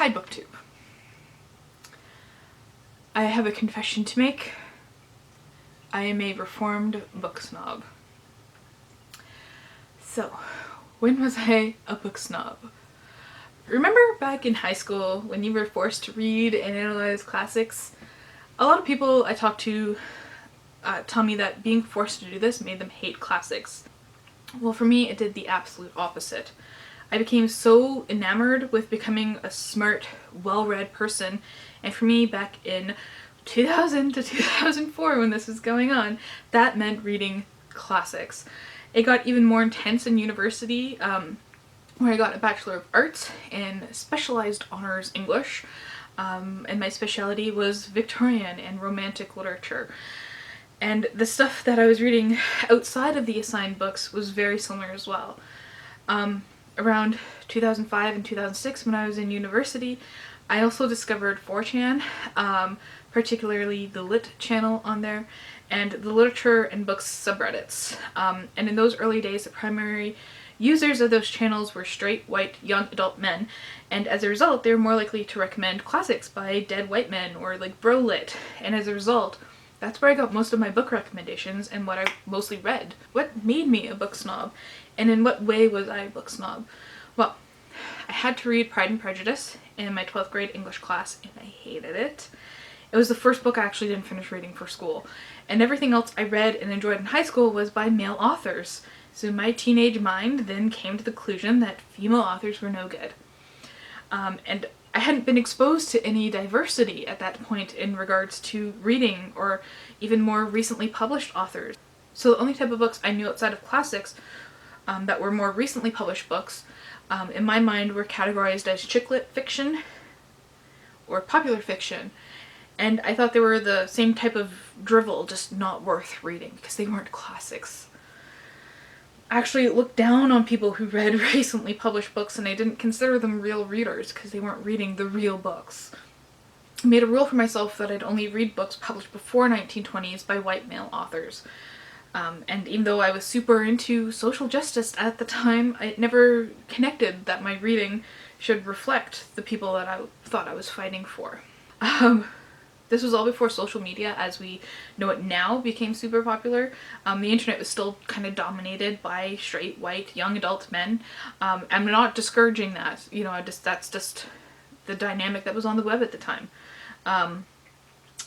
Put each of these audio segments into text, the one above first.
Hi BookTube. I have a confession to make. I am a reformed book snob. So, when was I a book snob? Remember back in high school when you were forced to read and analyze classics? A lot of people I talked to tell me that being forced to do this made them hate classics. Well, for me it did the absolute opposite. I became so enamored with becoming a smart, well-read person, and for me back in 2000 to 2004 when this was going on, that meant reading classics. It got even more intense in university, where I got a Bachelor of Arts in Specialized Honors English, and my specialty was Victorian and Romantic literature. And the stuff that I was reading outside of the assigned books was very similar as well. Around 2005 and 2006 when I was in university, I also discovered 4chan, particularly the Lit channel on there, and the literature and books subreddits. And in those early days, the primary users of those channels were straight, white, young adult men, and as a result, they were more likely to recommend classics by dead white men or like bro lit, and as a result, that's where I got most of my book recommendations and what I mostly read. What made me a book snob? And in what way was I a book snob? Well, I had to read Pride and Prejudice in my 12th grade English class and I hated it. It was the first book I actually didn't finish reading for school. And everything else I read and enjoyed in high school was by male authors. So my teenage mind then came to the conclusion that female authors were no good. And I hadn't been exposed to any diversity at that point in regards to reading or even more recently published authors. So the only type of books I knew outside of classics that were more recently published books in my mind were categorized as chick lit fiction or popular fiction. And I thought they were the same type of drivel, just not worth reading because they weren't classics. I actually looked down on people who read recently published books and I didn't consider them real readers because they weren't reading the real books. I made a rule for myself that I'd only read books published before 1920s by white male authors. And even though I was super into social justice at the time, I never connected that my reading should reflect the people that I thought I was fighting for. This was all before social media as we know it now became super popular. The internet was still kind of dominated by straight, white, young adult men. I'm not discouraging that, you know, that's just the dynamic that was on the web at the time.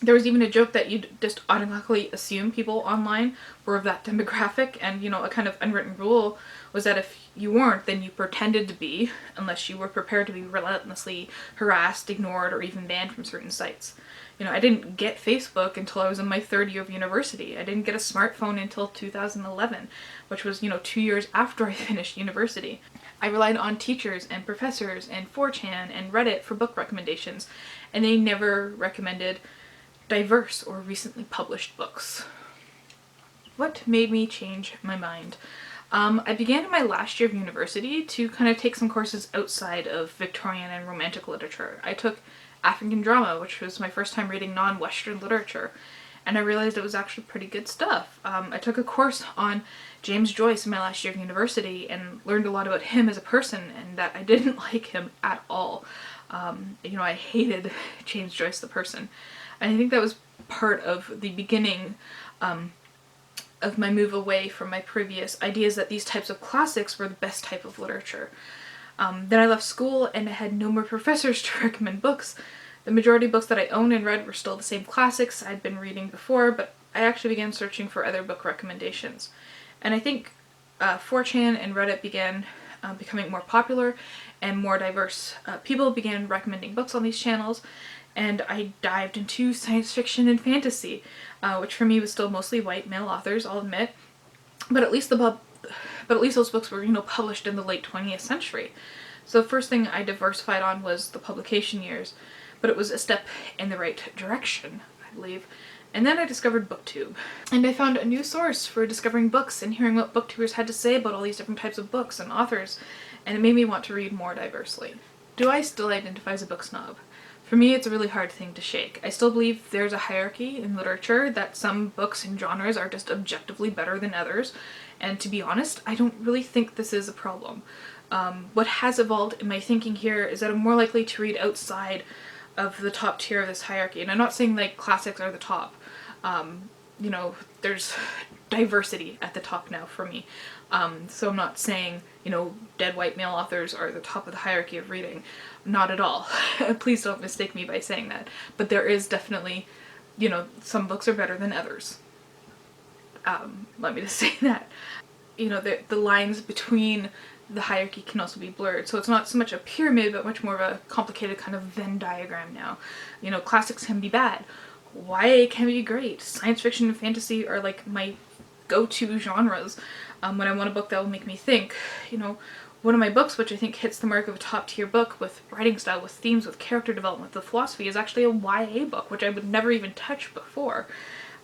There was even a joke that you'd just automatically assume people online were of that demographic, and you know, a kind of unwritten rule was that if you weren't, then you pretended to be, unless you were prepared to be relentlessly harassed, ignored, or even banned from certain sites. You know, I didn't get Facebook until I was in my third year of university. I didn't get a smartphone until 2011, which was, you know, 2 years after I finished university. I relied on teachers and professors and 4chan and Reddit for book recommendations, and they never recommended diverse or recently published books. What made me change my mind? I began in my last year of university to kind of take some courses outside of Victorian and Romantic literature. I took African drama, which was my first time reading non-Western literature, and I realized it was actually pretty good stuff. I took a course on James Joyce in my last year of university and learned a lot about him as a person and that I didn't like him at all. You know, I hated James Joyce the person. And I think that was part of the beginning of my move away from my previous ideas that these types of classics were the best type of literature. Then I left school and I had no more professors to recommend books. The majority of books that I owned and read were still the same classics I'd been reading before, but I actually began searching for other book recommendations. And I think 4chan and Reddit began becoming more popular and more diverse. People began recommending books on these channels, and I dived into science fiction and fantasy, which for me was still mostly white male authors, I'll admit, but at least those books were, you know, published in the late 20th century. So the first thing I diversified on was the publication years, but it was a step in the right direction, I believe. And then I discovered BookTube, and I found a new source for discovering books and hearing what booktubers had to say about all these different types of books and authors, and it made me want to read more diversely. Do I still identify as a book snob? For me, it's a really hard thing to shake. I still believe there's a hierarchy in literature, that some books and genres are just objectively better than others, and to be honest, I don't really think this is a problem. What has evolved in my thinking here is that I'm more likely to read outside of the top tier of this hierarchy. And I'm not saying like classics are the top. You know, there's diversity at the top now for me. So I'm not saying, you know, dead white male authors are the top of the hierarchy of reading. Not at all. Please don't mistake me by saying that. But there is definitely, you know, some books are better than others. Let me just say that. You know, the lines between the hierarchy can also be blurred. So it's not so much a pyramid, but much more of a complicated kind of Venn diagram now. You know, classics can be bad. YA can be great. Science fiction and fantasy are like my go-to genres. When I want a book that will make me think, you know, one of my books which I think hits the mark of a top tier book with writing style, with themes, with character development, with philosophy is actually a YA book, which I would never even touch before.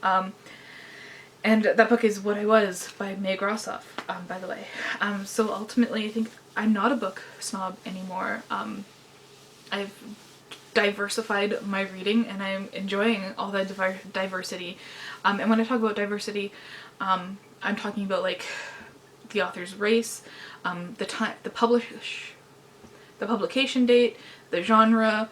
And that book is What I Was by Meg Rossoff, by the way. So ultimately I think I'm not a book snob anymore. I've diversified my reading and I'm enjoying all the diversity. And when I talk about diversity, I'm talking about like the author's race, the time, the publication date, the genre,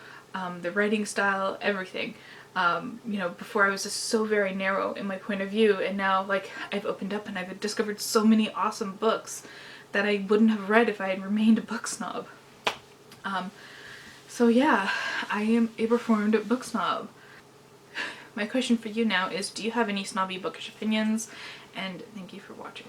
the writing style, everything. You know, before I was just so very narrow in my point of view, and now like I've opened up and I've discovered so many awesome books that I wouldn't have read if I had remained a book snob. So yeah, I am a reformed book snob. My question for you now is, do you have any snobby bookish opinions? And thank you for watching.